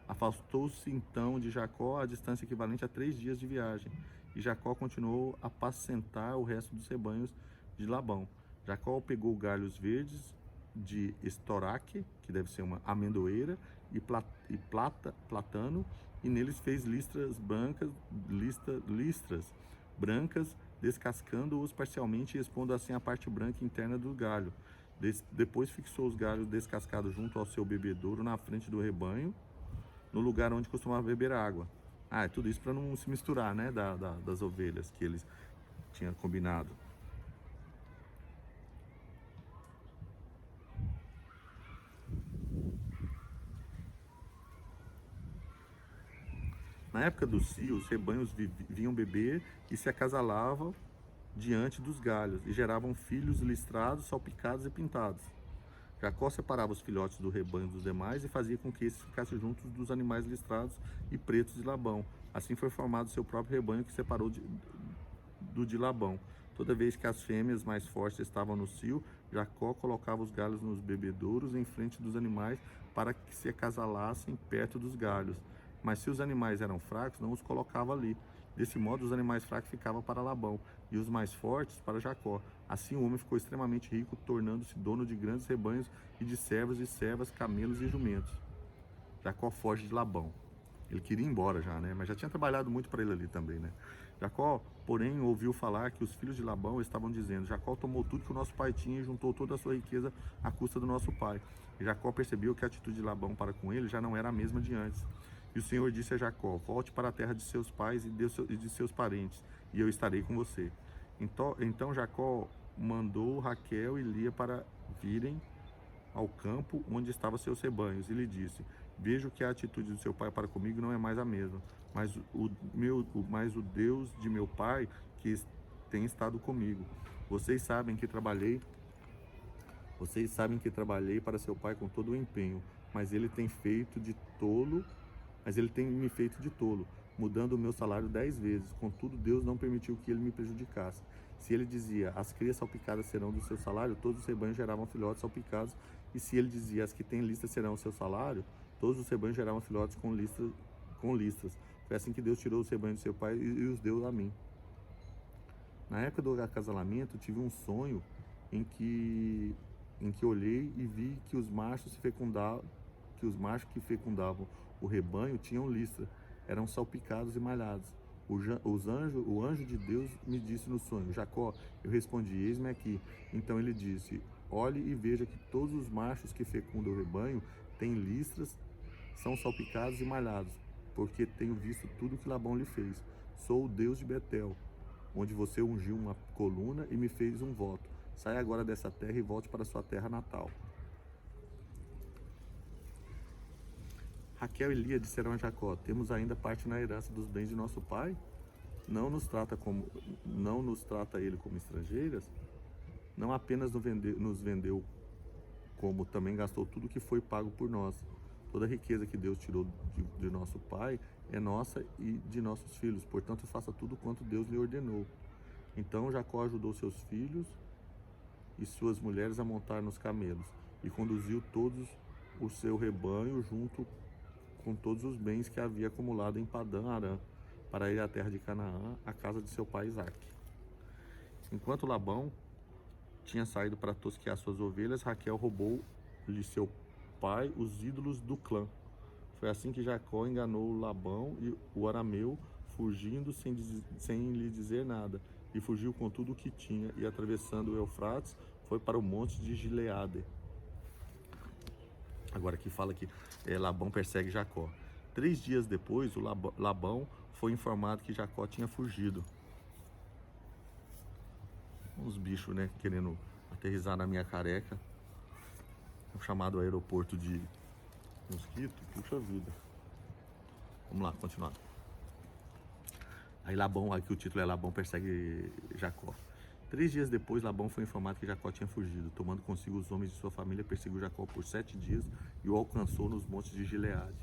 Afastou-se então de Jacó a distância equivalente a 3 dias de viagem. E Jacó continuou a apacentar o resto dos rebanhos de Labão. Jacó pegou galhos verdes de estoraque, que deve ser uma amendoeira, e platano, e neles fez listras brancas, descascando-os parcialmente e expondo assim a parte branca interna do galho. Depois fixou os galhos descascados junto ao seu bebedouro na frente do rebanho, no lugar onde costumava beber água. É tudo isso para não se misturar, né, das ovelhas que eles tinham combinado. Na época do cio, os rebanhos vinham beber e se acasalavam diante dos galhos e geravam filhos listrados, salpicados e pintados. Jacó separava os filhotes do rebanho dos demais e fazia com que esses ficassem juntos dos animais listrados e pretos de Labão. Assim foi formado seu próprio rebanho, que separou do de Labão. Toda vez que as fêmeas mais fortes estavam no cio, Jacó colocava os galhos nos bebedouros em frente dos animais para que se acasalassem perto dos galhos. Mas se os animais eram fracos, não os colocava ali. Desse modo, os animais fracos ficavam para Labão e os mais fortes para Jacó. Assim, o homem ficou extremamente rico, tornando-se dono de grandes rebanhos e de servos e servas, camelos e jumentos. Jacó foge de Labão. Ele queria ir embora já, né? Mas já tinha trabalhado muito para ele ali também, né? Jacó, porém, ouviu falar que os filhos de Labão estavam dizendo: Jacó tomou tudo que o nosso pai tinha e juntou toda a sua riqueza à custa do nosso pai. E Jacó percebeu que a atitude de Labão para com ele já não era a mesma de antes. E o Senhor disse a Jacó: volte para a terra de seus pais e de seus parentes, e eu estarei com você. Então Jacó mandou Raquel e Lia para virem ao campo onde estavam seus rebanhos, e lhe disse: vejo que a atitude do seu pai para comigo não é mais a mesma, mas o Deus de meu pai que tem estado comigo. Vocês sabem que trabalhei para seu pai com todo o empenho, mas ele tem me feito de tolo, mudando o meu salário 10 vezes. Contudo, Deus não permitiu que ele me prejudicasse. Se ele dizia: as crias salpicadas serão do seu salário, todos os rebanhos geravam filhotes salpicados. E se ele dizia: as que têm listas serão o seu salário, todos os rebanhos geravam filhotes com listras. Foi assim que Deus tirou os rebanhos do seu pai e os deu a mim. Na época do acasalamento, tive um sonho em que olhei e vi que os machos que fecundavam o rebanho tinham listra, eram salpicados e malhados. O anjo de Deus me disse no sonho: Jacó. Eu respondi: eis-me aqui. Então ele disse: olhe e veja que todos os machos que fecundam o rebanho têm listras, são salpicados e malhados, porque tenho visto tudo que Labão lhe fez. Sou o Deus de Betel, onde você ungiu uma coluna e me fez um voto. Saia agora dessa terra e volte para sua terra natal. Raquel e Lia disseram a Jacó: temos ainda parte na herança dos bens de nosso pai? Não nos trata ele como estrangeiras? Não apenas nos vendeu, como também gastou tudo que foi pago por nós. Toda a riqueza que Deus tirou de nosso pai é nossa e de nossos filhos. Portanto, faça tudo quanto Deus lhe ordenou. Então Jacó ajudou seus filhos e suas mulheres a montar nos camelos e conduziu todos o seu rebanho junto com todos os bens que havia acumulado em Padã Arã, para ir à terra de Canaã, à casa de seu pai Isaque. Enquanto Labão tinha saído para tosquear suas ovelhas, Raquel roubou-lhe seu pai os ídolos do clã. Foi assim que Jacó enganou Labão e o arameu, fugindo sem lhe dizer nada, e fugiu com tudo o que tinha, e atravessando o Eufrates, foi para o monte de Gileade. Agora aqui fala que Labão persegue Jacó. 3 dias depois, Labão foi informado que Jacó tinha fugido. Uns bichos, né, querendo aterrissar na minha careca. O chamado aeroporto de Mosquito. Puxa vida. Vamos lá, continuar. Aí Labão, aqui o título é Labão persegue Jacó. 3 dias depois, Labão foi informado que Jacó tinha fugido. Tomando consigo os homens de sua família, perseguiu Jacó por 7 dias e o alcançou nos montes de Gileade.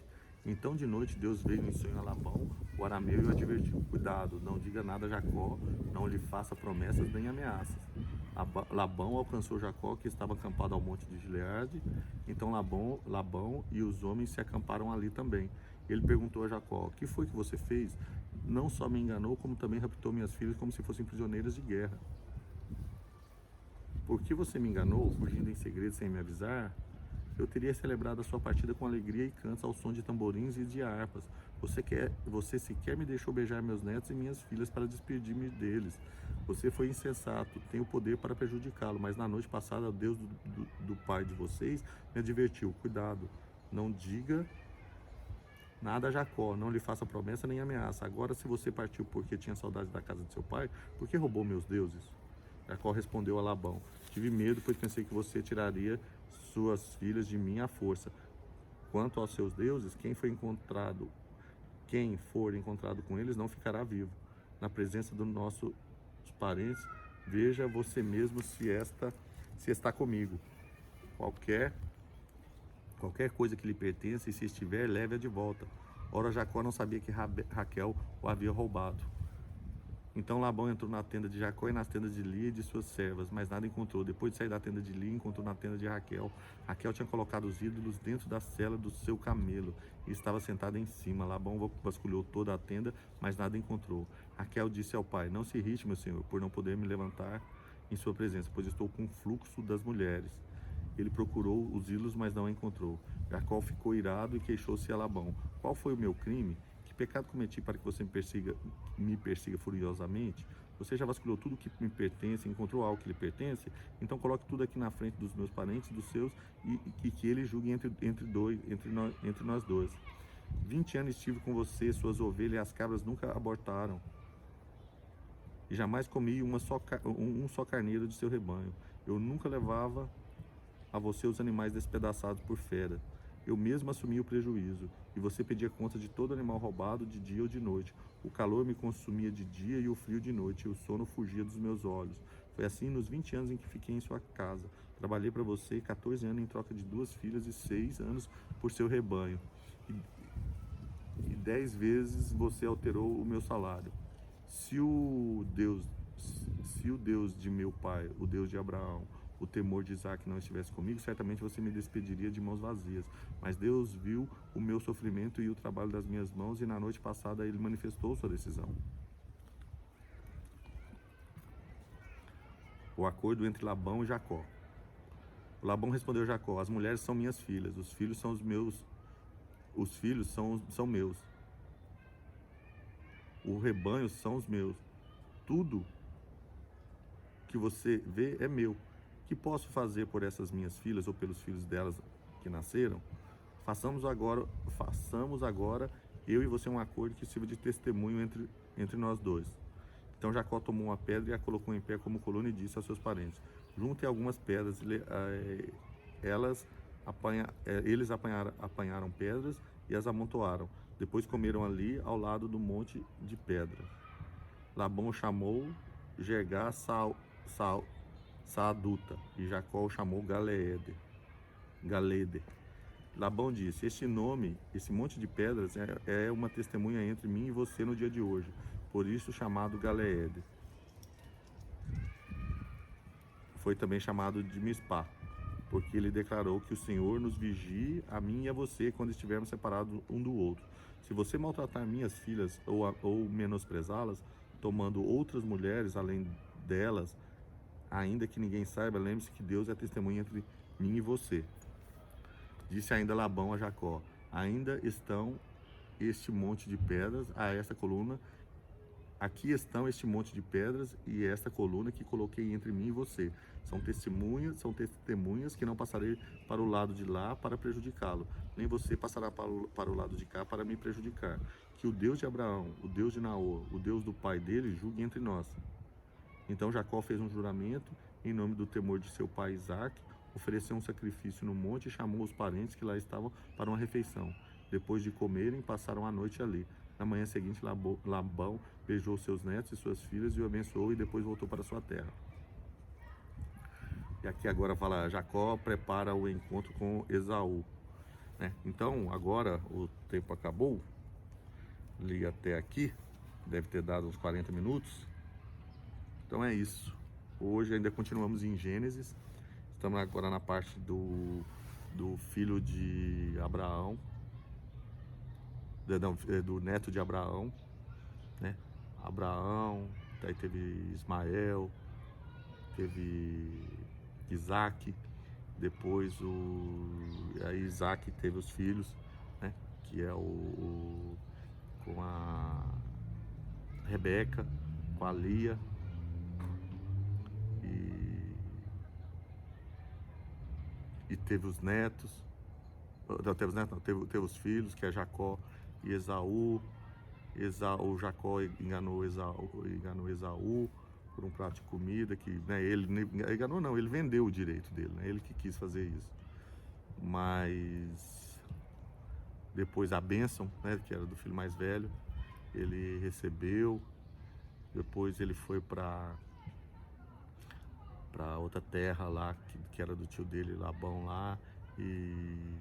Então de noite Deus veio em sonho a Labão, o arameu, e o advertiu: cuidado, não diga nada a Jacó, não lhe faça promessas nem ameaças. Labão alcançou Jacó, que estava acampado ao monte de Gileade. Então Labão e os homens se acamparam ali também. Ele perguntou a Jacó: o que foi que você fez? Não só me enganou, como também raptou minhas filhas como se fossem prisioneiras de guerra. Por que você me enganou, fugindo em segredo sem me avisar? Eu teria celebrado a sua partida com alegria e cantos ao som de tamborins e de harpas. Você sequer me deixou beijar meus netos e minhas filhas para despedir-me deles. Você foi insensato, tenho poder para prejudicá-lo, mas na noite passada o Deus do pai de vocês me advertiu. Cuidado, não diga nada a Jacó, não lhe faça promessa nem ameaça. Agora, se você partiu porque tinha saudade da casa de seu pai, por que roubou meus deuses? Jacó respondeu a Labão: tive medo, pois pensei que você tiraria suas filhas de mim à força. Quanto aos seus deuses, quem for encontrado com eles não ficará vivo. Na presença dos nossos parentes, veja você mesmo se está comigo. Qualquer coisa que lhe pertence, e se estiver, leve-a de volta. Ora, Jacó não sabia que Raquel o havia roubado. Então Labão entrou na tenda de Jacó e nas tendas de Lia e de suas servas, mas nada encontrou. Depois de sair da tenda de Lia, encontrou na tenda de Raquel. Raquel tinha colocado os ídolos dentro da cela do seu camelo e estava sentada em cima. Labão vasculhou toda a tenda, mas nada encontrou. Raquel disse ao pai: não se irrite, meu senhor, por não poder me levantar em sua presença, pois estou com o fluxo das mulheres. Ele procurou os ídolos, mas não a encontrou. Jacó ficou irado e queixou-se a Labão: qual foi o meu crime? Que pecado cometi para que você me persiga furiosamente? Você já vasculhou tudo que me pertence, encontrou algo que lhe pertence? Então coloque tudo aqui na frente dos meus parentes, dos seus, e que ele julgue entre nós dois. 20 anos estive com você, suas ovelhas e as cabras nunca abortaram. E jamais comi um só carneiro de seu rebanho. Eu nunca levava a você os animais despedaçados por fera. Eu mesmo assumi o prejuízo, e você pedia conta de todo animal roubado de dia ou de noite. O calor me consumia de dia e o frio de noite, e o sono fugia dos meus olhos. Foi assim nos 20 anos em que fiquei em sua casa. Trabalhei para você 14 anos em troca de 2 filhas e 6 anos por seu rebanho. E 10 vezes você alterou o meu salário. Se o Deus de meu pai, o Deus de Abraão, o temor de Isaac não estivesse comigo, certamente você me despediria de mãos vazias. Mas Deus viu o meu sofrimento e o trabalho das minhas mãos, e na noite passada ele manifestou sua decisão. O acordo entre Labão e Jacó. Labão respondeu a Jacó: as mulheres são minhas filhas, os filhos são meus. O rebanho são os meus. Tudo que você vê é meu. Que posso fazer por essas minhas filhas ou pelos filhos delas que nasceram? Façamos agora eu e você um acordo que sirva de testemunho entre nós dois. Então Jacó tomou uma pedra e a colocou em pé como coluna e disse aos seus parentes: juntem algumas pedras. Eles apanharam pedras e as amontoaram. Depois comeram ali ao lado do monte de pedra. Labão chamou Jegar Saaduta, e Jacó o chamou Galede. Labão disse: esse monte de pedras é uma testemunha entre mim e você no dia de hoje, por isso chamado Galeede. Foi também chamado de Mispá, porque ele declarou que o Senhor nos vigie, a mim e a você, quando estivermos separados um do outro. Se você maltratar minhas filhas ou menosprezá-las, tomando outras mulheres além delas, ainda que ninguém saiba, lembre-se que Deus é testemunha entre mim e você. Disse ainda Labão a Jacó: ainda estão este monte de pedras a esta coluna. Aqui estão este monte de pedras e esta coluna que coloquei entre mim e você. São testemunhas que não passarei para o lado de lá para prejudicá-lo, nem você passará para o lado de cá para me prejudicar. Que o Deus de Abraão, o Deus de Naor, o Deus do pai dele, julgue entre nós. Então Jacó fez um juramento em nome do temor de seu pai Isaac, ofereceu um sacrifício no monte e chamou os parentes que lá estavam para uma refeição. Depois de comerem, passaram a noite ali. Na manhã seguinte, Labão beijou seus netos e suas filhas e o abençoou, e depois voltou para sua terra. E aqui agora fala: Jacó prepara o encontro com Esaú. Então agora o tempo acabou. Li até aqui, deve ter dado uns 40 minutos. Então é isso. Hoje ainda continuamos em Gênesis. Estamos agora na parte do filho de Abraão, do neto de Abraão, né? Abraão, daí teve Ismael, teve Isaac, depois aí Isaac teve os filhos, né? Que é com a Rebeca, com a Lia, e teve os netos, não, teve os netos, não, teve os filhos, que é Jacó e Esaú. Jacó enganou Esaú por um prato de comida, que, né, ele enganou, não, ele vendeu o direito dele, né, ele que quis fazer isso. Mas depois a bênção, né, que era do filho mais velho, ele recebeu. Depois ele foi para outra terra lá, que era do tio dele, Labão lá, e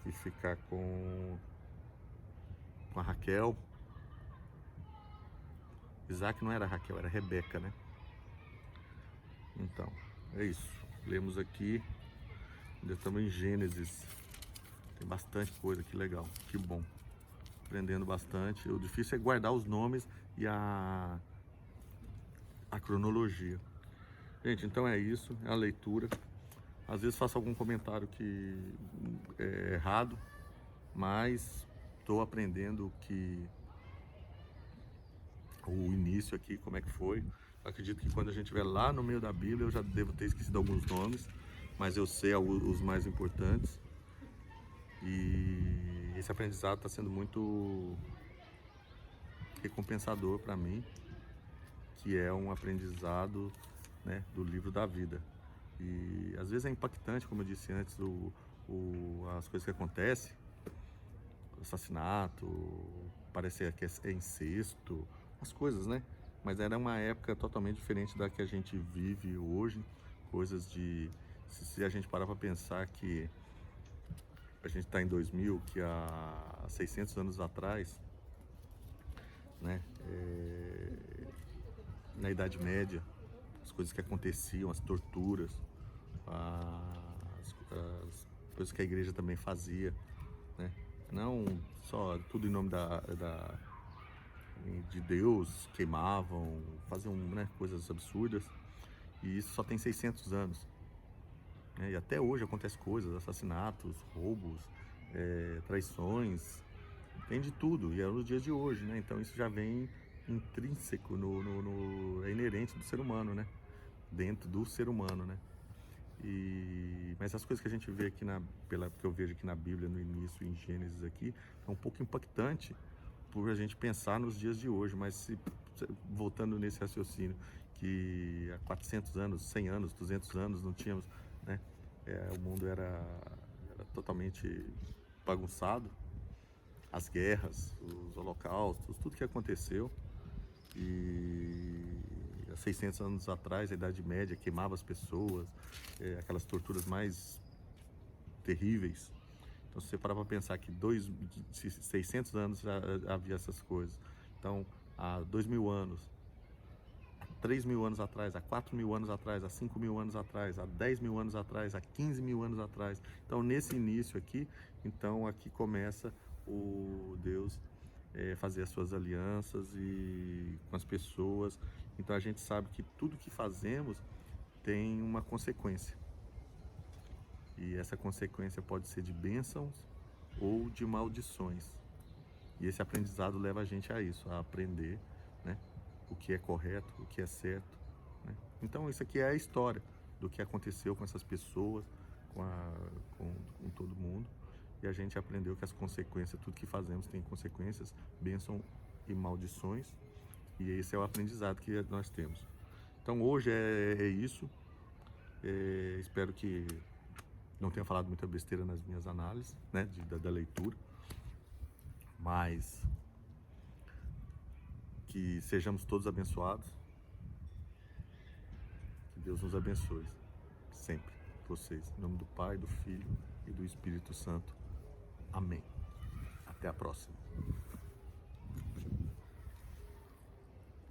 quis ficar com a Raquel. Isaac não era Raquel, era Rebeca, né? Então, é isso. Lemos aqui, ainda estamos em Gênesis. Tem bastante coisa, que legal, que bom. Aprendendo bastante. O difícil é guardar os nomes e a cronologia. Gente, então é isso, é a leitura. Às vezes faço algum comentário que é errado, mas estou aprendendo o início aqui, como é que foi. Acredito que quando a gente estiver lá no meio da Bíblia, eu já devo ter esquecido alguns nomes, mas eu sei os mais importantes. E esse aprendizado está sendo muito recompensador para mim, que é um aprendizado, né, do livro da vida. E às vezes é impactante, como eu disse antes, as coisas que acontecem, assassinato, parecer que é incesto, as coisas, né? Mas era uma época totalmente diferente da que a gente vive hoje, coisas de... Se a gente parar para pensar que a gente está em 2000, que há 600 anos atrás, né, na Idade Média, as coisas que aconteciam, as torturas, as coisas que a igreja também fazia, né? Não só tudo em nome de Deus, queimavam, faziam, né, coisas absurdas, e isso só tem 600 anos. E até hoje acontece coisas, assassinatos, roubos, traições, tem de tudo, e é nos dias de hoje, né? Então isso já vem intrínseco, é inerente do ser humano, né? Dentro do ser humano, né? Mas as coisas que a gente vê aqui que eu vejo aqui na Bíblia, no início, em Gênesis aqui, é um pouco impactante por a gente pensar nos dias de hoje, mas voltando nesse raciocínio, que há 400 anos, 100 anos, 200 anos não tínhamos, né? O mundo era totalmente bagunçado, as guerras, os holocaustos, tudo que aconteceu. E há 600 anos atrás, a Idade Média queimava as pessoas, aquelas torturas mais terríveis. Então, se você parar para pensar que 600 anos já havia essas coisas, então há 2000 anos, há 3.000 anos atrás, há 4.000 anos atrás, há 5.000 anos atrás, há 10.000 anos atrás, há 15.000 anos atrás. Então, nesse início aqui, então aqui começa o Deus fazer as suas alianças e com as pessoas. Então a gente sabe que tudo que fazemos tem uma consequência. E essa consequência pode ser de bênçãos ou de maldições. E esse aprendizado leva a gente a isso, a aprender, né, o que é correto, o que é certo, né? Então isso aqui é a história do que aconteceu com essas pessoas, com todo mundo. E a gente aprendeu que as consequências, tudo que fazemos tem consequências, bênção e maldições. E esse é o aprendizado que nós temos. Então hoje é isso. Espero que não tenha falado muita besteira nas minhas análises, né, da leitura. Mas que sejamos todos abençoados. Que Deus nos abençoe sempre, vocês. Em nome do Pai, do Filho e do Espírito Santo. Amém. Até a próxima.